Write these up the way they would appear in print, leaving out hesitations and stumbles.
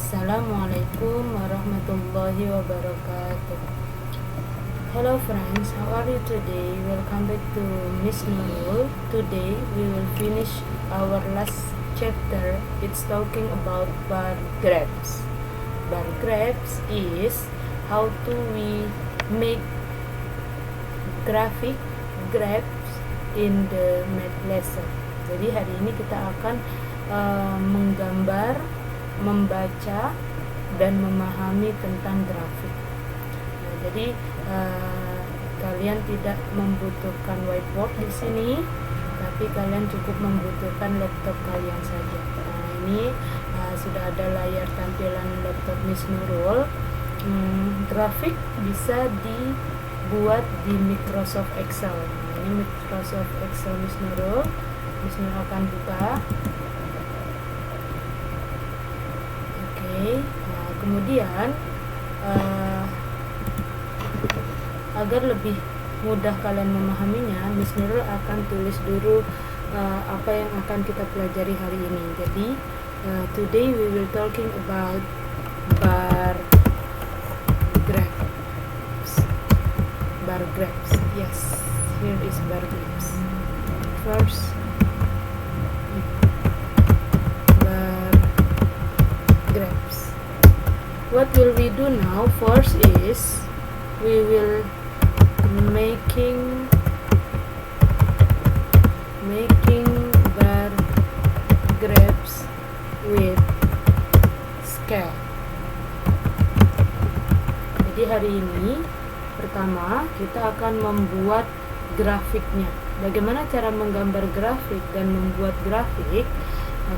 Assalamualaikum warahmatullahi wabarakatuh. Hello friends, how are you today? Welcome back to Miss Nurul. Today we will finish our last chapter. It's talking about bar graphs. Bar graphs is how to we make graphic graphs in the math lesson. Jadi hari ini kita akan menggambar, membaca, dan memahami tentang grafik. Nah, jadi kalian tidak membutuhkan whiteboard di sini, tapi kalian cukup membutuhkan laptop kalian saja. Nah, ini sudah ada layar tampilan laptop Miss Nurul. Grafik bisa dibuat di Microsoft Excel. Nah, ini Microsoft Excel Miss Nurul. Miss Nurul akan buka. Nah, kemudian agar lebih mudah kalian memahaminya, Miss Nurul akan tulis dulu apa yang akan kita pelajari hari ini. Jadi today we will talking about bar graphs. Bar graphs. Yes, here is bar graphs. First, bar graphs. What will we do now? First is we will making bar graphs with scale. Jadi hari ini pertama kita akan membuat grafiknya. Bagaimana cara menggambar grafik dan membuat grafik?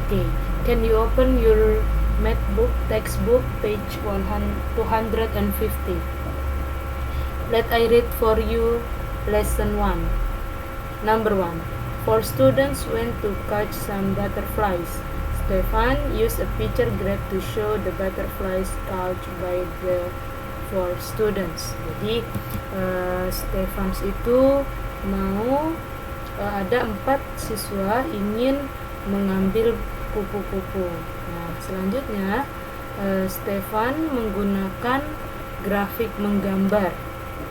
Okay, can you open your math book, textbook, page 250. Let I read for you lesson 1. Number 1. 4 students went to catch some butterflies. Stefan used a picture graph to show the butterflies caught by the 4 students. Jadi Stefan itu mau ada 4 siswa ingin mengambil kupu-kupu. Nah, selanjutnya Stefan menggunakan grafik menggambar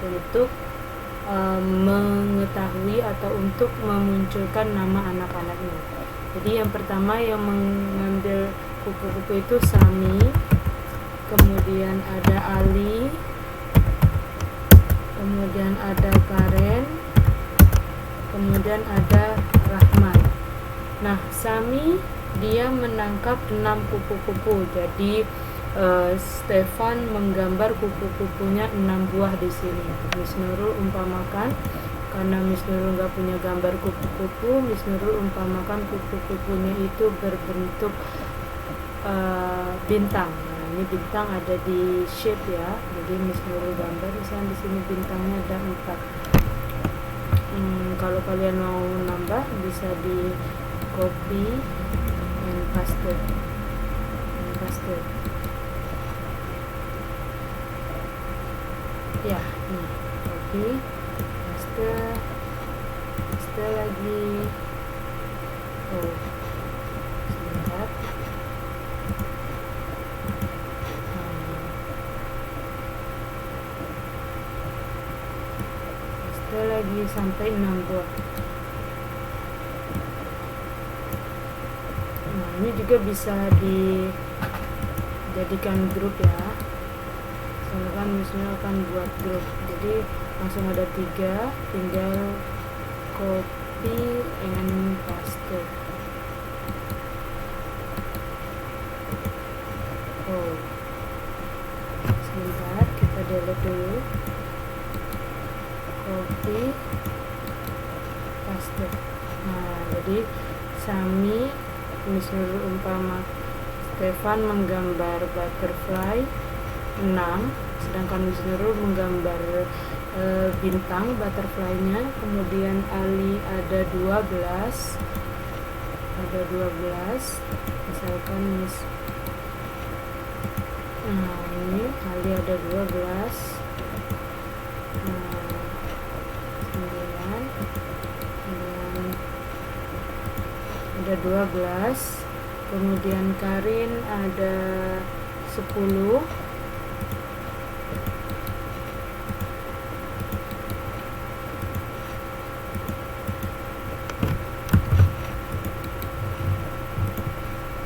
untuk mengetahui atau untuk memunculkan nama anak-anaknya. Jadi yang pertama yang mengambil kupu-kupu itu Sami, kemudian ada Ali, kemudian ada Karen, kemudian ada Rahman. Nah, Sami dia menangkap 6 kupu-kupu. Jadi Stefan menggambar kupu-kupunya 6 buah di sini. Miss Nurul umpamakan, karena Miss Nurul nggak punya gambar kupu-kupu, Miss Nurul umpamakan kupu-kupunya itu berbentuk bintang. Nah, ini bintang ada di shape ya. Jadi Miss Nurul gambar misalnya di sini bintangnya ada 4. Kalau kalian mau nambah bisa di copy dan paste. Ya, nih, copy, paste lagi. Oh, sebentar. Paste lagi sampai 6 buah. Nah, ini juga bisa dijadikan grup ya. Misalkan misalnya akan buat grup, jadi langsung ada 3, tinggal copy and paste. Oh, sebentar, kita delete dulu. Copy, paste. Nah, jadi Sami misalnya umpama Stefan menggambar butterfly 6, sedangkan Miss Nurul menggambar bintang butterfly-nya. Kemudian Ali ada 12, misalkan Miss ini Ali ada 12, 9, ada 12. Kemudian Karin ada 10.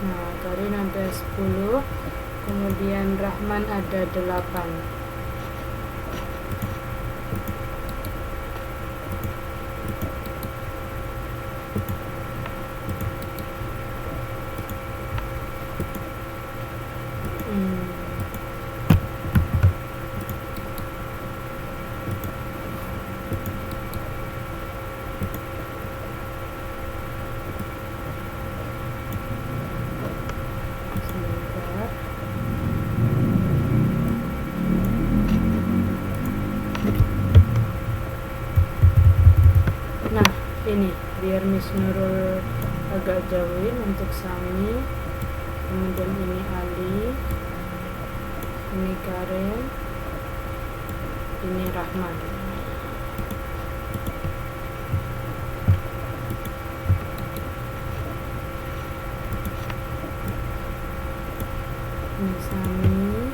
Nah, Karin ada 10, kemudian Rahman ada 8. Sebentar. Nah, ini biar Miss Nurul agak jauhin untuk Sami, kemudian ini Ali, ini Karen, ini Rahman. Ini Sami,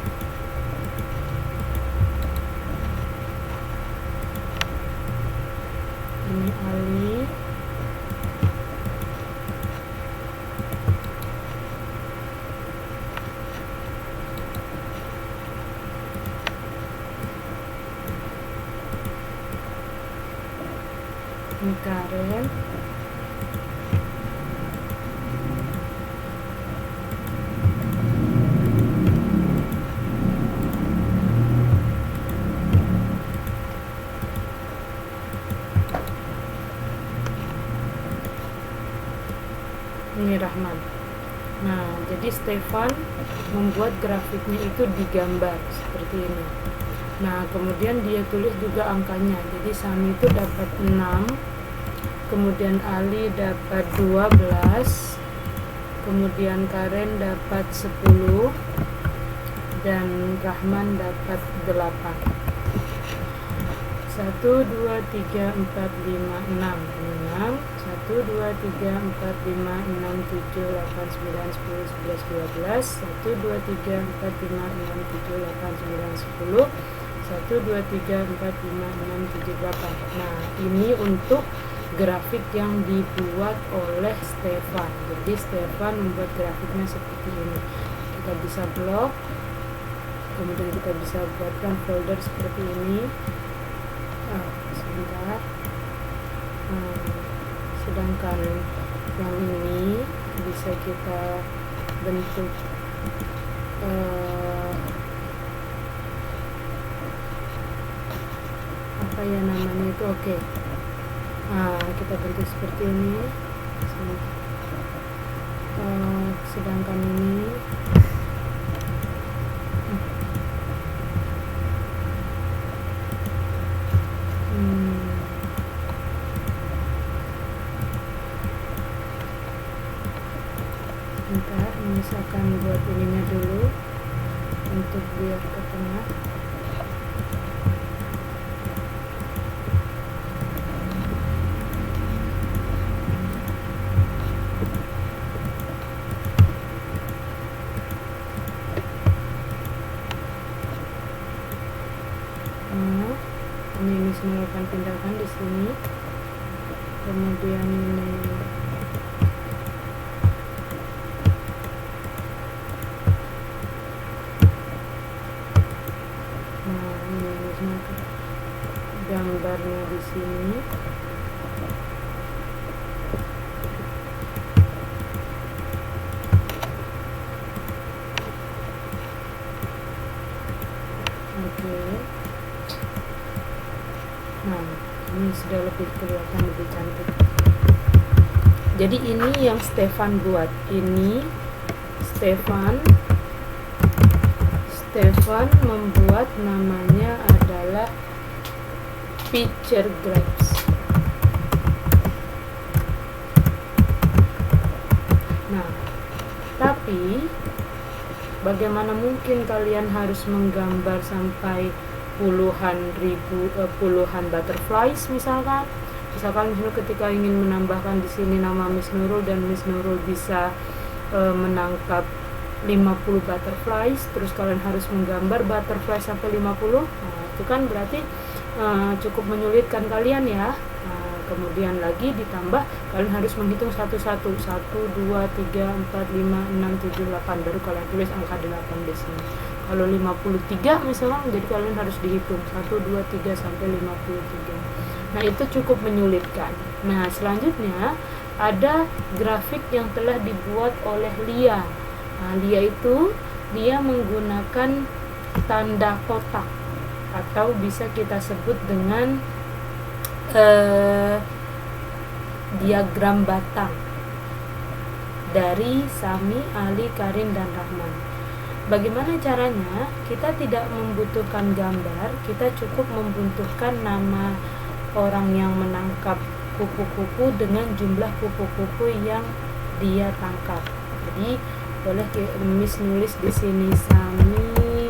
ini Ali, ini Karen, ini Rahman. Nah, jadi Stefan membuat grafiknya itu digambar seperti ini. Nah, kemudian dia tulis juga angkanya. Jadi Sami itu dapat 6, kemudian Ali dapat 12, kemudian Karen dapat 10, dan Rahman dapat 8. 1, 2, 3, 4, 5, 6. 1, 2, 3, 4, 5, 6, 7, 8, 9, 10, 11, 12. 1, 2, 3, 4, 5, 6, 7, 8, 9, 10. 1, 2, 3, 4, 5, 6, 7, 8. Nah, ini untuk grafik yang dibuat oleh Stefan. Jadi Stefan membuat grafiknya seperti ini. Kita bisa blok, kemudian kita bisa buatkan folder seperti ini. Sebentar. Sedangkan yang ini bisa kita bentuk apa ya namanya itu, oke. Kita bentuk seperti ini. Sedangkan ini bentar, misalkan buat ininya dulu untuk biar ke tengah. Ini semua akan pindahkan di sini. Kemudian ini gambarnya di sini. Oke. Nah, ini sudah lebih kelihatan, lebih cantik. Jadi ini yang Stefan buat. Ini Stefan membuat, namanya adalah picture graphics. Nah, tapi bagaimana mungkin kalian harus menggambar sampai puluhan butterflies misalkan ketika ingin menambahkan di sini nama Miss Nurul dan Miss Nurul bisa menangkap 50 butterflies, terus kalian harus menggambar butterfly sampai 50. Nah, itu kan berarti cukup menyulitkan kalian ya. Kemudian lagi ditambah kalian harus menghitung satu-satu, 1, 2, 3, 4, 5, 6, 7, 8, baru kalian tulis angka 8 di sini. Kalau 53 misalnya, jadi kalian harus dihitung 1, 2, 3 sampai 53. Nah, itu cukup menyulitkan. Nah, selanjutnya ada grafik yang telah dibuat oleh Lia. Nah, Lia itu dia menggunakan tanda kotak atau bisa kita sebut dengan diagram batang dari Sami, Ali, Karin, dan Rahman. Bagaimana caranya? Kita tidak membutuhkan gambar, kita cukup membutuhkan nama orang yang menangkap kupu-kupu dengan jumlah kupu-kupu yang dia tangkap. Jadi boleh Miss nulis di sini Sami,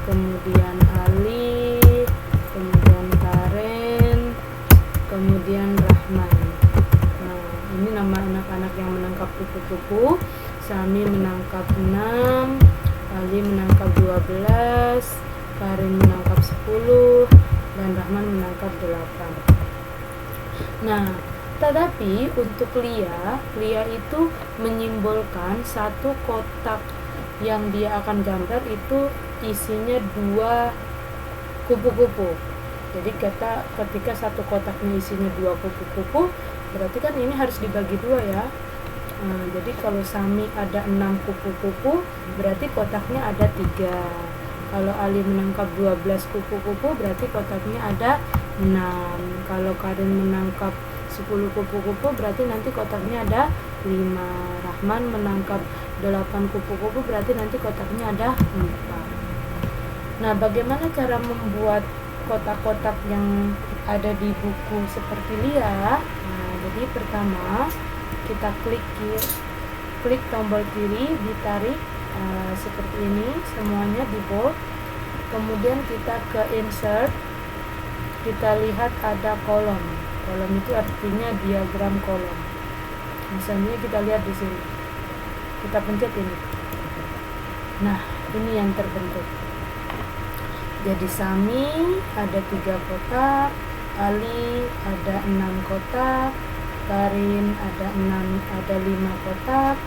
kemudian Ali, kemudian Karen, kemudian Rahman. Nah, ini nama anak-anak yang menangkap kupu-kupu. Sami menangkap 6, Ali menangkap 12, Karin menangkap 10, dan Rahman menangkap 8. Nah, tetapi untuk Lia itu menyimbolkan satu kotak yang dia akan gambar itu isinya 2 kupu-kupu. Jadi ketika satu kotaknya isinya 2 kupu-kupu, berarti kan ini harus dibagi 2 ya. Jadi kalau Sami ada 6 kupu-kupu, berarti kotaknya ada 3. Kalau Ali menangkap 12 kupu-kupu, berarti kotaknya ada 6. Kalau Karin menangkap 10 kupu-kupu, berarti nanti kotaknya ada 5. Rahman menangkap 8 kupu-kupu, berarti nanti kotaknya ada 4. Nah, bagaimana cara membuat kotak-kotak yang ada di buku seperti Lia? Nah, jadi pertama kita klik tombol kiri, ditarik seperti ini, semuanya di bold. Kemudian kita ke insert, kita lihat ada kolom. Kolom itu artinya diagram kolom. Misalnya kita lihat di sini, kita pencet ini. Nah, ini yang terbentuk. Jadi Sami ada 3 kotak, Ali ada 6 kotak, Karin ada 5 kotak,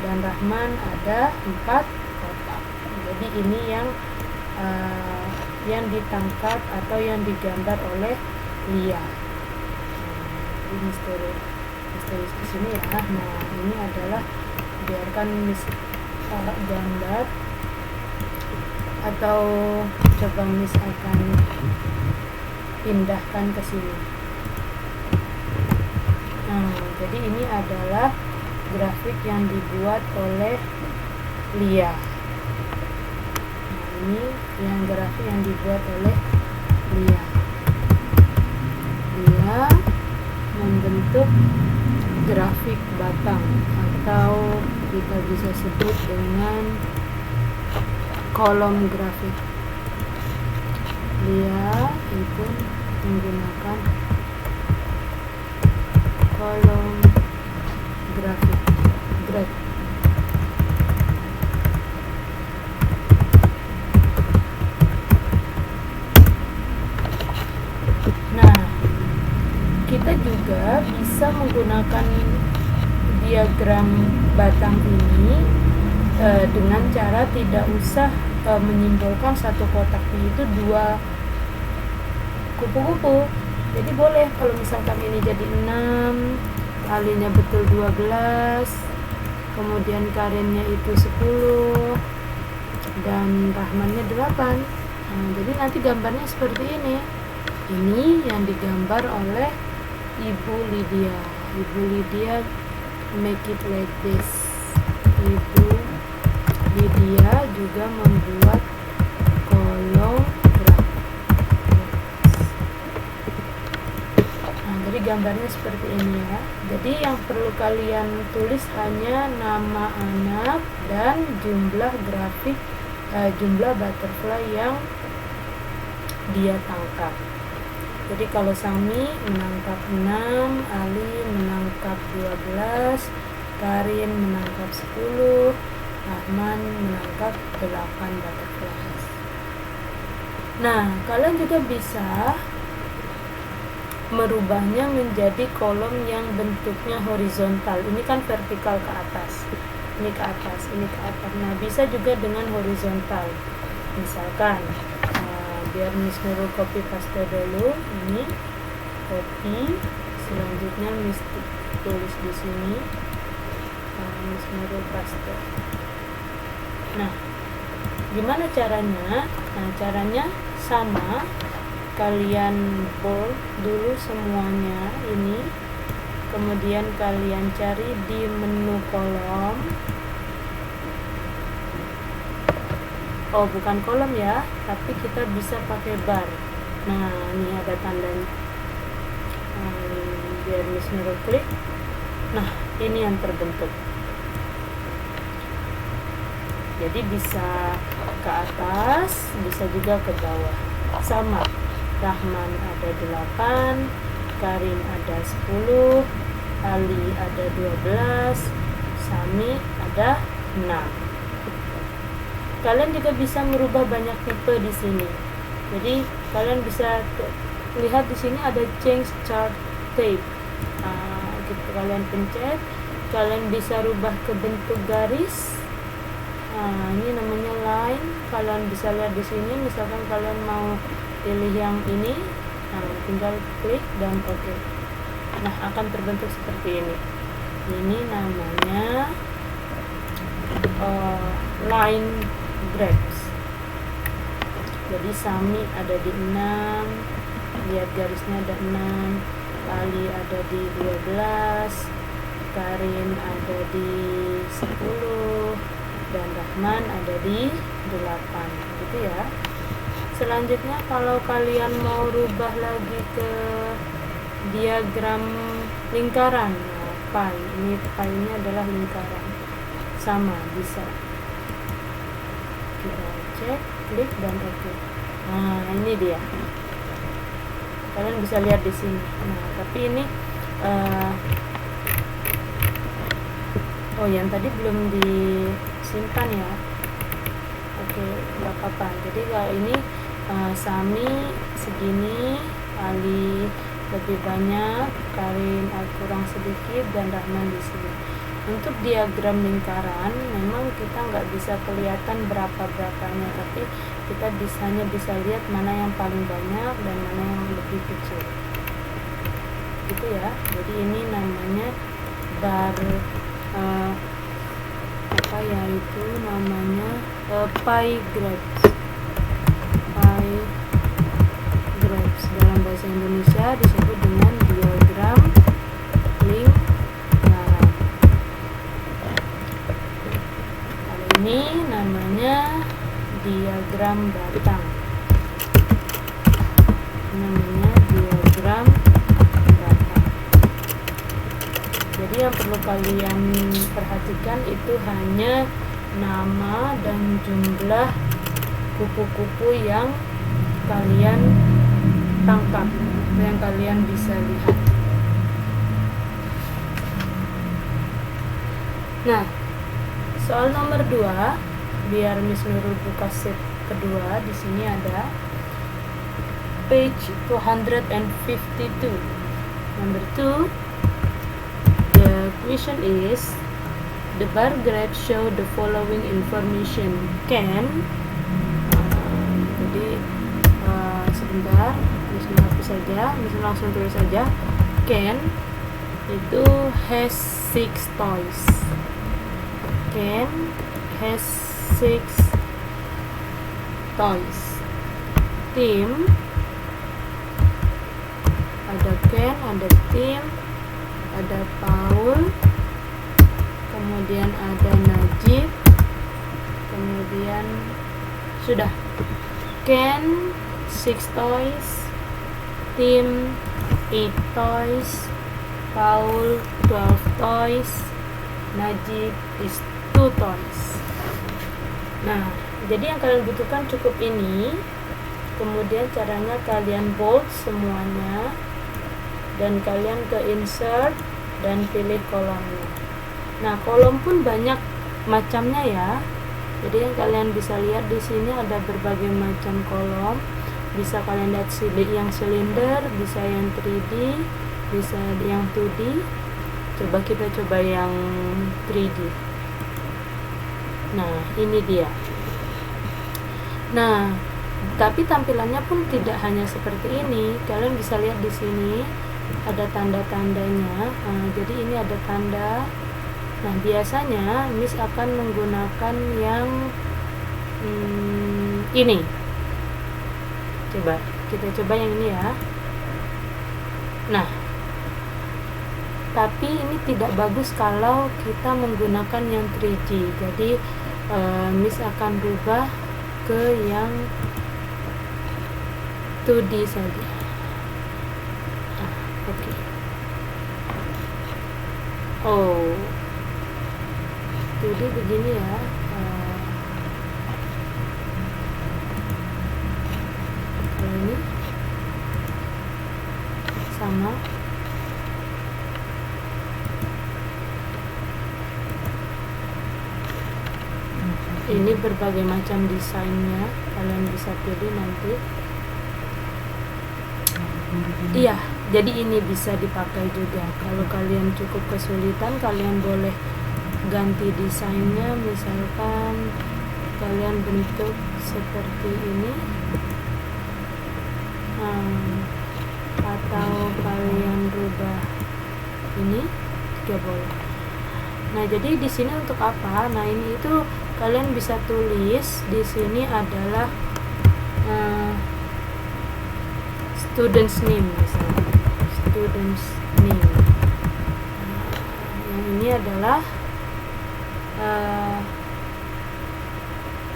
dan Rahman ada 4 kotak. Jadi ini yang ditangkap atau yang digambar oleh Lia. Ini misteri di sini ya. Nah, ini adalah biarkan gambar atau coba Miss akan pindahkan ke sini. Nah, jadi ini adalah grafik yang dibuat oleh Lia. Nah, ini yang grafik yang dibuat oleh Lia. Lia membentuk grafik batang atau kita bisa sebut dengan kolom grafik. Lia itu menggunakan kolom grafik. Nah, kita juga bisa menggunakan diagram batang ini dengan cara tidak usah menyimbolkan satu kotaknya itu 2 kupu-kupu. Jadi boleh kalau misalkan ini jadi 6, alinya betul 12, kemudian Karinnya itu 10, dan Rahmannya 8. Nah, jadi nanti gambarnya seperti ini. Ini yang digambar oleh Ibu Lydia. Ibu Lydia make it like this. Ibu Lydia juga membuat kolom grafik. Nah, jadi gambarnya seperti ini ya. Jadi yang perlu kalian tulis hanya nama anak dan jumlah grafik, jumlah butterfly yang dia tangkap. Jadi kalau Sami menangkap 6, Ali menangkap 12, Karin menangkap 10, Rahman menangkap 8 butterflies. Nah, kalian juga bisa merubahnya menjadi kolom yang bentuknya horizontal. Ini kan vertikal ke atas, ini ke atas, ini ke atas. Nah, bisa juga dengan horizontal. Misalkan biar Miss Nurul copy paste dulu. Ini copy, selanjutnya Miss tulis di sini, Miss Nurul paste. Nah, gimana caranya? Nah, caranya sama, kalian bold dulu semuanya ini, kemudian kalian cari di menu kolom. Oh, bukan kolom ya, tapi kita bisa pakai bar. Nah, ini ada tandanya. Biar Miss Nurul klik. Nah, ini yang terbentuk. Jadi bisa ke atas, bisa juga ke bawah. Sama, Rahman ada 8, Karim ada 10, Ali ada 12, Sami ada 6. Kalian juga bisa merubah banyak tipe di sini. Jadi kalian bisa lihat di sini ada change chart type. Gitu, kalian pencet, kalian bisa rubah ke bentuk garis. Ini namanya line. Kalian bisa lihat di sini. Misalkan kalian mau pilih yang ini, tinggal klik dan oke. Nah, akan terbentuk seperti ini. Ini namanya line grapes. Jadi Sami ada di 6, lihat garisnya ada 6, Ali ada di 12, Karim ada di 10, dan Rahman ada di 8, gitu ya. Selanjutnya kalau kalian mau rubah lagi ke diagram lingkaran, pi, ini pi ini adalah lingkaran, sama bisa. Kita cek, klik dan oke. Nah, ini dia. Kalian bisa lihat di sini. Nah, tapi ini oh, yang tadi belum disimpan ya. Oke, nggak apa-apa. Jadi kalau ini Sami segini, Ali lebih banyak, Karim kurang sedikit, dan Rahman di sini. Untuk diagram lingkaran memang kita nggak bisa kelihatan berapa-berapanya, tapi kita hanya bisa lihat mana yang paling banyak dan mana yang lebih kecil, gitu ya. Jadi ini namanya bar apa ya, itu namanya pie grapes. Pie grapes dalam bahasa Indonesia disebut dengan diagram lingkaran. Kalau ini namanya diagram batang. Namanya diagram batang. Jadi yang perlu kalian perhatikan itu hanya nama dan jumlah kupu-kupu yang kalian tangkap, yang kalian bisa lihat. Nah, soal nomor 2, biar Miss Nurul buka set kedua, di sini ada page 252. Number 2, the question is, the bar graph show the following information. Can, jadi sebentar, Miss hapus saja, Miss langsung tulis saja. Can itu has 6 toys. Can has 6 toys. Tim, ada Ken, ada Tim, ada Paul, kemudian ada Najib, kemudian sudah. Ken 6 toys, Tim 8 toys, Paul 12 toys, Najib is 2 toys. Nah, jadi yang kalian butuhkan cukup ini. Kemudian caranya kalian bold semuanya, dan kalian ke insert dan pilih kolomnya. Nah, kolom pun banyak macamnya ya. Jadi yang kalian bisa lihat di sini ada berbagai macam kolom. Bisa kalian lihat yang silinder, bisa yang 3D, bisa yang 2D. Coba kita coba yang 3D. Nah, ini dia. Nah, tapi tampilannya pun tidak hanya seperti ini. Kalian bisa lihat di sini ada tanda-tandanya. Jadi ini ada tanda. Nah, biasanya Miss akan menggunakan yang ini. Coba kita coba yang ini ya. Nah, tapi ini tidak bagus kalau kita menggunakan yang 3D. Jadi Miss akan rubah ke yang 2D saja. Oke. Oh, 2D begini ya. Kalau ini sama. Ini berbagai macam desainnya, kalian bisa pilih nanti. Iya, jadi ini bisa dipakai juga. Kalau kalian cukup kesulitan, kalian boleh ganti desainnya. Misalkan kalian bentuk seperti ini, atau kalian rubah ini juga boleh. Nah, jadi di sini untuk apa? Nah, ini itu kalian bisa tulis di sini adalah student's name, misalnya student's name. Yang ini adalah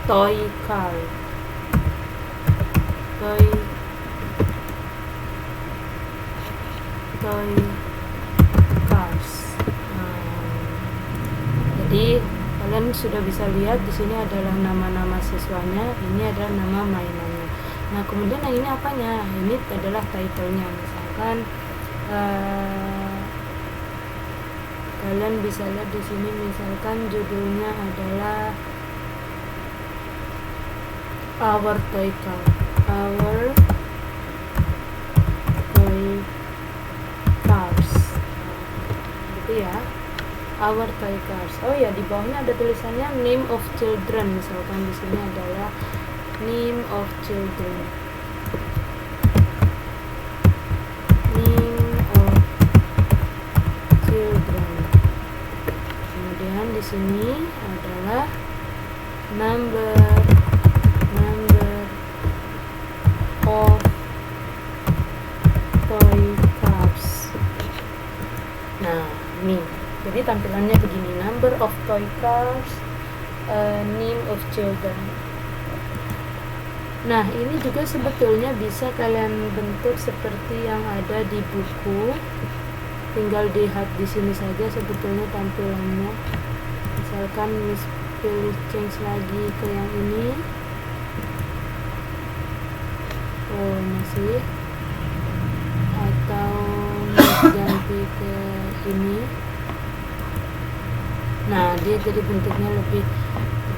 toy car, toy cars. Jadi kalian sudah bisa lihat di sini adalah nama-nama siswanya, ini adalah nama mainannya. Nah, kemudian yang ini apanya? Ini adalah title-nya. Misalkan kalian bisa lihat di sini, misalkan judulnya adalah Our Toy Car, Our Toy Cars. Gitu ya. Our Toy Cars. Oh ya, di bawahnya ada tulisannya Name of Children. Misalkan di sini adalah Name of Children. Name of Children. Kemudian di sini adalah number of toy cars. Nah, ini. Jadi tampilannya begini, number of toy cars, name of children. Nah, ini juga sebetulnya bisa kalian bentuk seperti yang ada di buku. Tinggal lihat di sini saja sebetulnya tampilannya. Misalkan Miss pilih change lagi ke yang ini. Oh, masih. Atau Miss ganti ke ini. Nah, dia jadi bentuknya lebih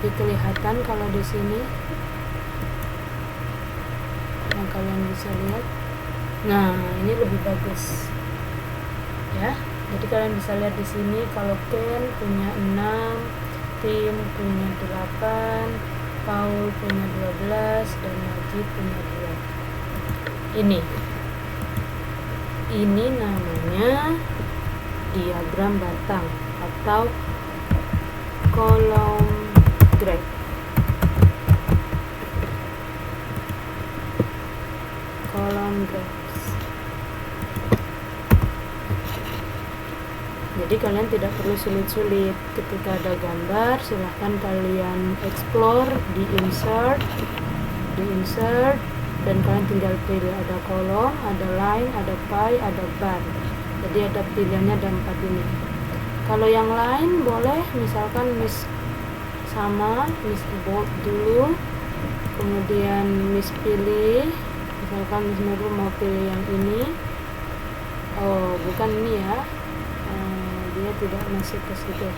kelihatan kalau di sini. Nah, kalian bisa lihat. Nah, ini lebih bagus. Ya. Jadi kalian bisa lihat di sini kalau Ken punya 6, Tim punya 8, Paul punya 12, dan Najib punya 2. Ini namanya diagram batang atau kolom graph. Kolom graphs. Jadi kalian tidak perlu sulit-sulit ketika ada gambar. Silahkan kalian explore di insert, dan kalian tinggal pilih ada kolom, ada line, ada pie, ada bar. Jadi ada pilihannya, ada 4 ini. Kalau yang lain boleh, misalkan Miss bold dulu, kemudian Miss pilih, misalkan Miss Nurul mau pilih yang ini. Oh, bukan ini ya, dia tidak masuk ke situ.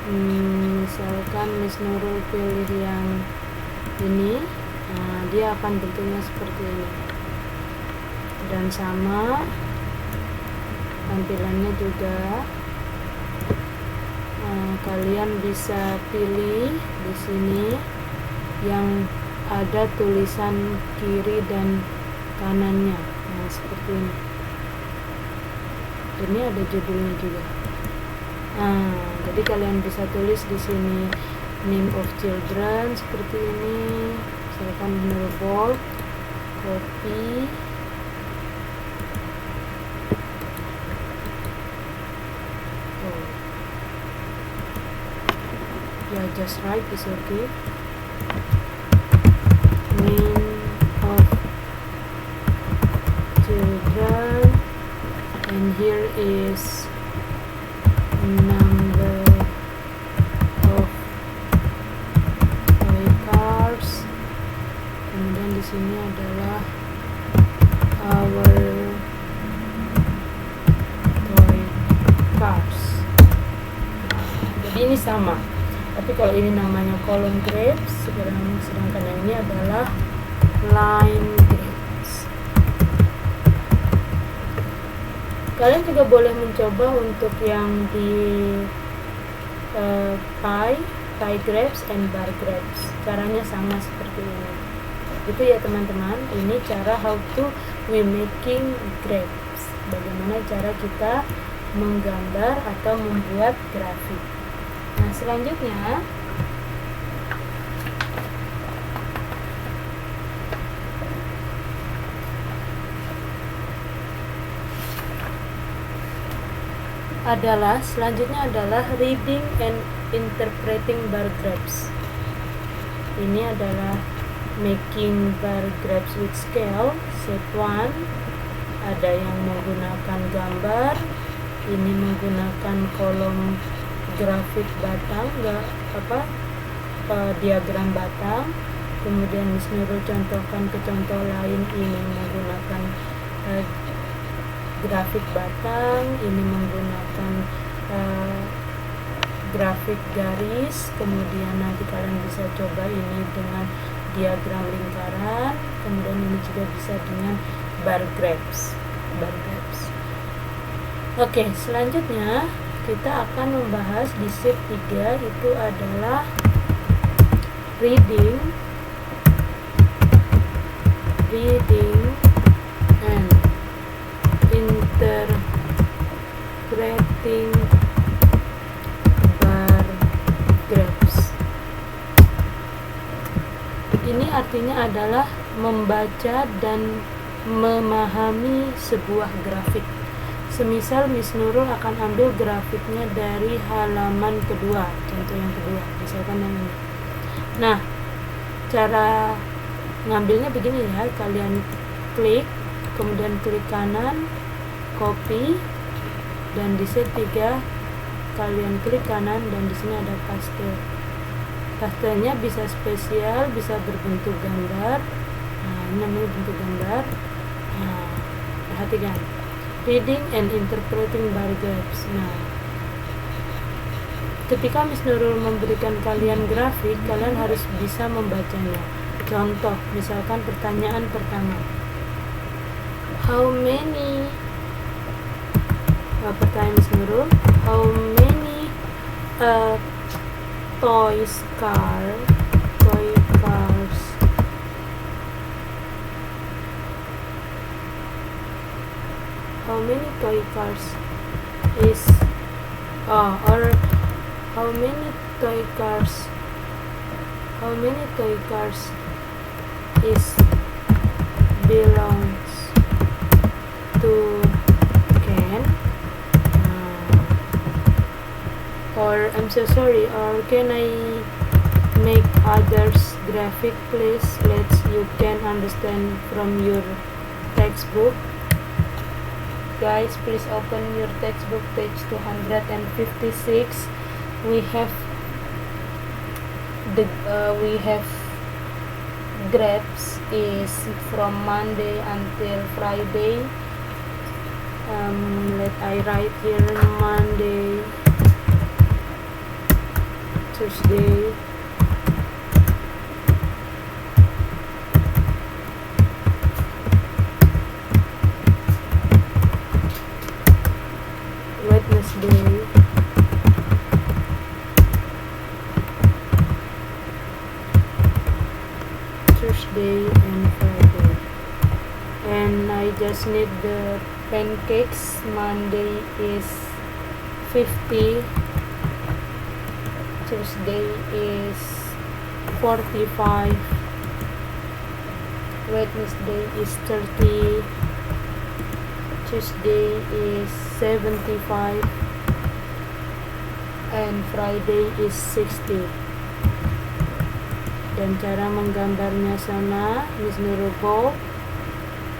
Misalkan Miss Nurul pilih yang ini, nah, dia akan bentuknya seperti ini, dan sama tampilannya juga. Kalian bisa pilih di sini yang ada tulisan kiri dan kanannya, nah seperti ini. Ini ada judulnya juga. Jadi kalian bisa tulis di sini name of children seperti ini, misalkan menurut bold, copy, ya just write is okay. Name of children, and here is number of toy cars, kemudian di sini adalah our toy cars. Jadi ini sama, tapi kalau ini namanya column grapes, sedangkan yang ini adalah line grapes. Kalian juga boleh mencoba untuk yang di pie grapes and bar grapes. Caranya sama seperti ini. Itu ya teman-teman, ini cara how to we making grapes. Bagaimana cara kita menggambar atau membuat grafik. Nah, selanjutnya adalah reading and interpreting bar grapes. Ini adalah making bar grapes with scale shape 1. Ada yang menggunakan gambar, ini menggunakan kolom grafik batang, diagram batang. Kemudian Miss Nurul contohkan ke contoh lain, ini menggunakan grafik batang, ini menggunakan grafik garis. Kemudian nanti kalian bisa coba ini dengan diagram lingkaran, kemudian ini juga bisa dengan bar grapes. Oke, selanjutnya kita akan membahas di sheet 3, itu adalah reading and interpreting bar grapes. Ini artinya adalah membaca dan memahami sebuah grafik. Semisal Miss Nurul akan ambil grafiknya dari halaman kedua, contoh yang kedua, misalkan yang ini. Nah, cara ngambilnya begini ya, kalian klik, kemudian klik kanan, copy, dan di sheet 3 kalian klik kanan, dan di sini ada paste. Pastenya bisa spesial, bisa berbentuk gambar. Nah, ini namanya bentuk gambar. Nah, perhatikan. Reading and interpreting bar grapes. Nah, ketika Miss Nurul memberikan kalian grafik, kalian harus bisa membacanya. Contoh, misalkan pertanyaan pertama, how many, pertanyaan Miss Nurul, how many toy cars how many toy cars is or how many toy cars is belongs to Ken, or I'm so sorry, or can I make others graphic please? You can understand from your textbook. Guys, please open your textbook, page 256. We have grapes is from Monday until Friday. I write here Monday Tuesday, Wednesday, Thursday, and Friday. And I just need the pancakes. Monday is 50, Tuesday is 45, Wednesday is 30, Tuesday is 75, and Friday is 60. Dan cara menggambarnya sana, Miss Nurul go,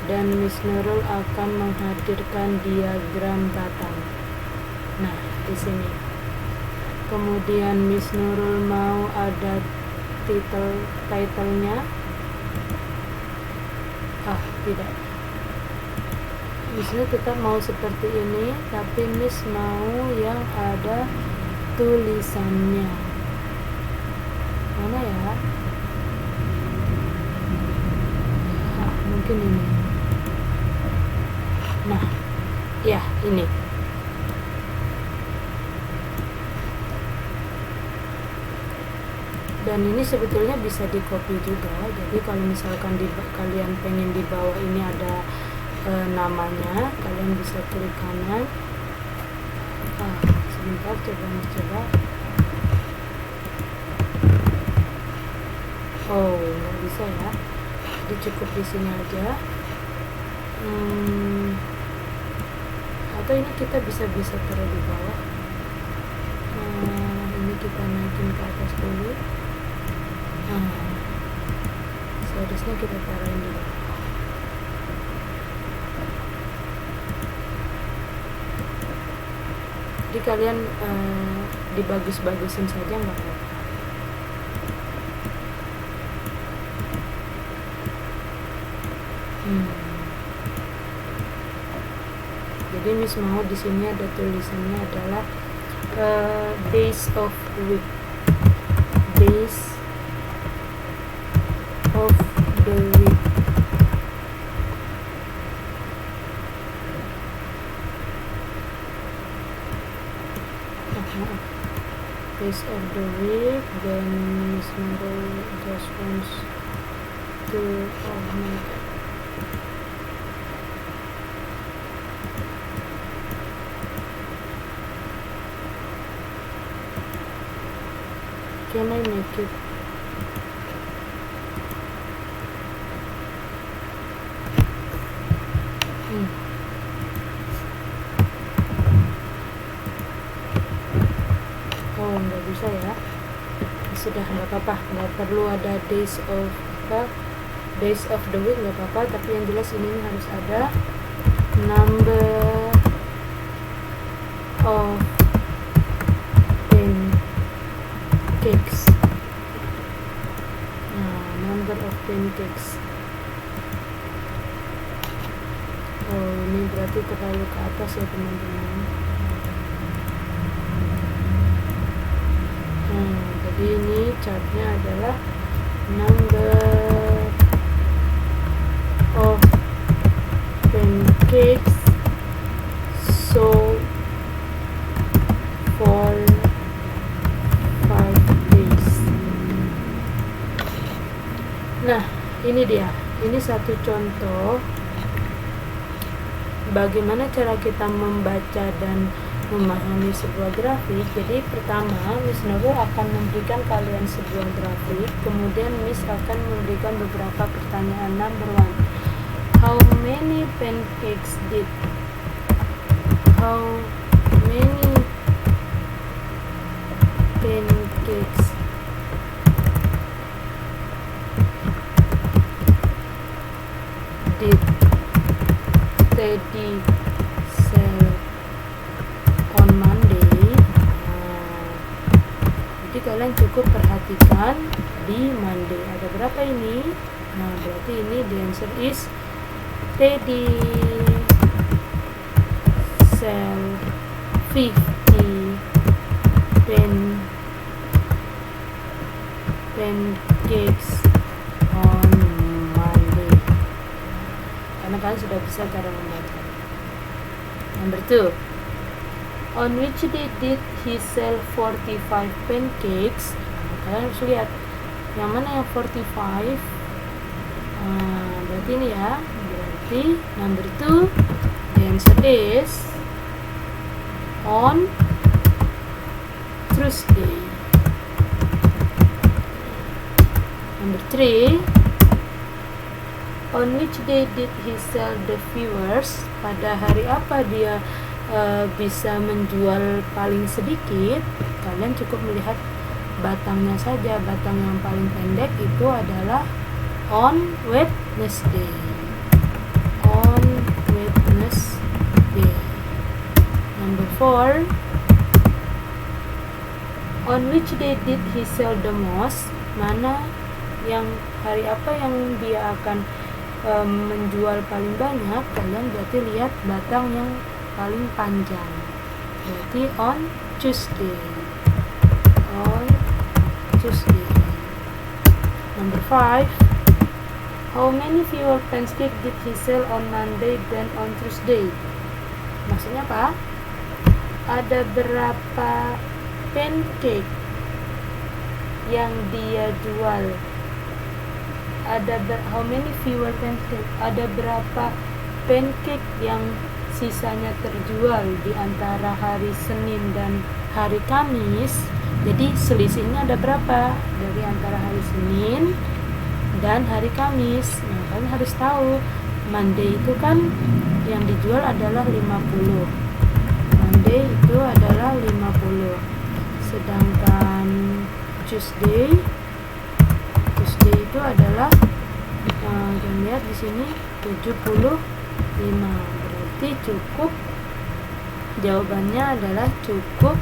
dan Miss Nurul akan menghadirkan diagram batang. Nah, di sini. Kemudian Miss Nurul mau ada title-nya. Tidak. Miss Nurul tetap mau seperti ini, tapi Miss mau yang ada tulisannya. Mana ya? Mungkin ini. Nah, ya ini. Dan ini sebetulnya bisa di copy juga. Jadi kalau misalkan kalian pengen di bawah ini ada namanya, kalian bisa klik kanan. Sebentar, coba. Oh, nggak bisa ya. Jadi cukup di sini aja. Atau ini kita bisa taruh di bawah. Ini kita naikin ke atas dulu. Seharusnya kita taruhin di bawah. Jadi kalian dibagus-bagusin saja nggak apa-apa. Jadi Miss mau di sini ada tulisannya adalah days of week, days of the week. Days of the week. Then Miss Nurul just wants to can I make it? Oh, nggak bisa ya. Sudah, nggak apa-apa, nggak perlu ada days of the week, nggak apa-apa. Tapi yang jelas ini harus ada number of pancakes. Number of pancakes. Oh, ini berarti terlalu ke atas ya teman-teman. Jadi ini chartnya adalah number of pancakes sold for 5 days. Nah, ini dia. Ini satu contoh bagaimana cara kita membaca dan memahami sebuah grafik. Jadi pertama, Miss Nurul akan memberikan kalian sebuah grafik, kemudian Miss akan memberikan beberapa pertanyaan. Number 1, how many pancakes did Teddy sell on Monday? Jadi kalian cukup perhatikan di Monday ada berapa ini. Berarti ini the answer is Teddy sell 50 pancakes on Monday. Karena kalian sudah bisa cara membaca. Number 2. On which day did he sell 45 pancakes? Kalian harus lihat yang mana yang 45. Berarti ini ya. Berarti number 2, the answer is on Tuesday. Number 3, on which day did he sell the viewers? Pada hari apa dia bisa menjual paling sedikit? Kalian cukup melihat batangnya saja. Batang yang paling pendek itu adalah on Wednesday. On Wednesday. Number 4, on which day did he sell the most? Mana yang hari apa yang dia akan menjual paling banyak? Kalian berarti lihat batang yang paling panjang. Berarti on Tuesday. On Tuesday. Number 5, how many fewer pancakes did he sell on Monday than on Tuesday? Maksudnya apa? Ada berapa pancake yang dia jual? How many fewer pancake? Ada berapa pancake yang sisanya terjual di antara hari Senin dan hari Kamis? Jadi selisihnya ada berapa dari antara hari Senin dan hari Kamis? Nah, kalian harus tahu Monday itu kan yang dijual adalah 50. Monday itu adalah 50. Sedangkan Tuesday itu adalah jangan lihat di sini 75. Berarti cukup, jawabannya adalah cukup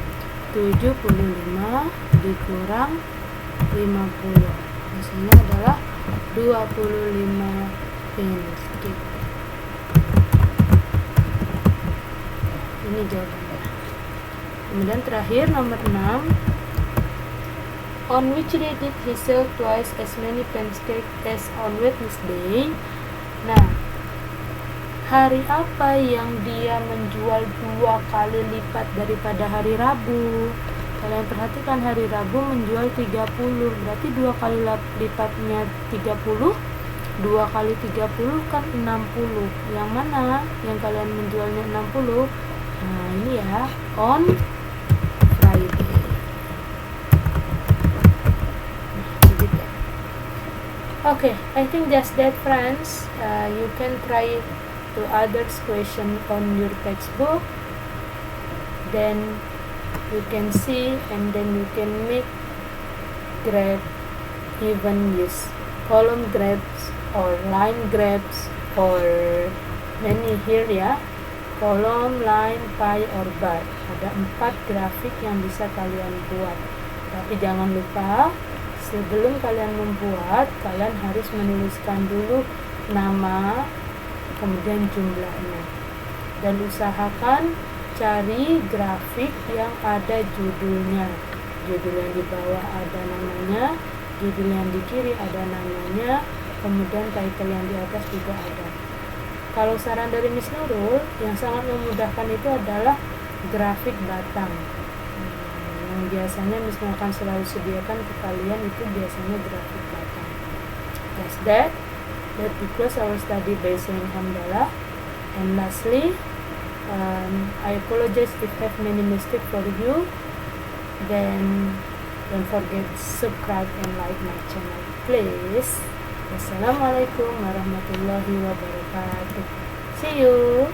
75 dikurang 50. Hasilnya adalah 25 pancake. Ini jawabannya. Kemudian terakhir nomor 6. On which day did he sell twice as many pancakes as on Wednesday? Nah, hari apa yang dia menjual 2 kali lipat daripada hari Rabu? Kalian perhatikan hari Rabu menjual 30, berarti 2 kali lipatnya 30. 2 kali 30 kan 60. Yang mana yang kalian menjualnya 60? Nah, ini ya, on Friday. Okay, I think that's that, friends. You can try to others question on your textbook. Then you can see, and then you can make graph, even use column graphs or line graphs or many here ya, column, line, pie, or bar. Ada 4 grafik yang bisa kalian buat. Tapi jangan lupa, sebelum kalian membuat, kalian harus menuliskan dulu nama, kemudian jumlahnya. Dan usahakan cari grafik yang ada judulnya. Judul yang di bawah ada namanya, judul yang di kiri ada namanya, kemudian title yang di atas juga ada. Kalau saran dari Miss Nurul, yang sangat memudahkan itu adalah grafik batang. Yang biasanya Miss Nurul akan selalu sediakan ke kalian itu biasanya grafik batang. That's that. That we close our study by saying alhamdulillah. And lastly, I apologize if I have many mistakes for you. Then don't forget to subscribe and like my channel, please. Wassalamualaikum warahmatullahi wabarakatuh. See you.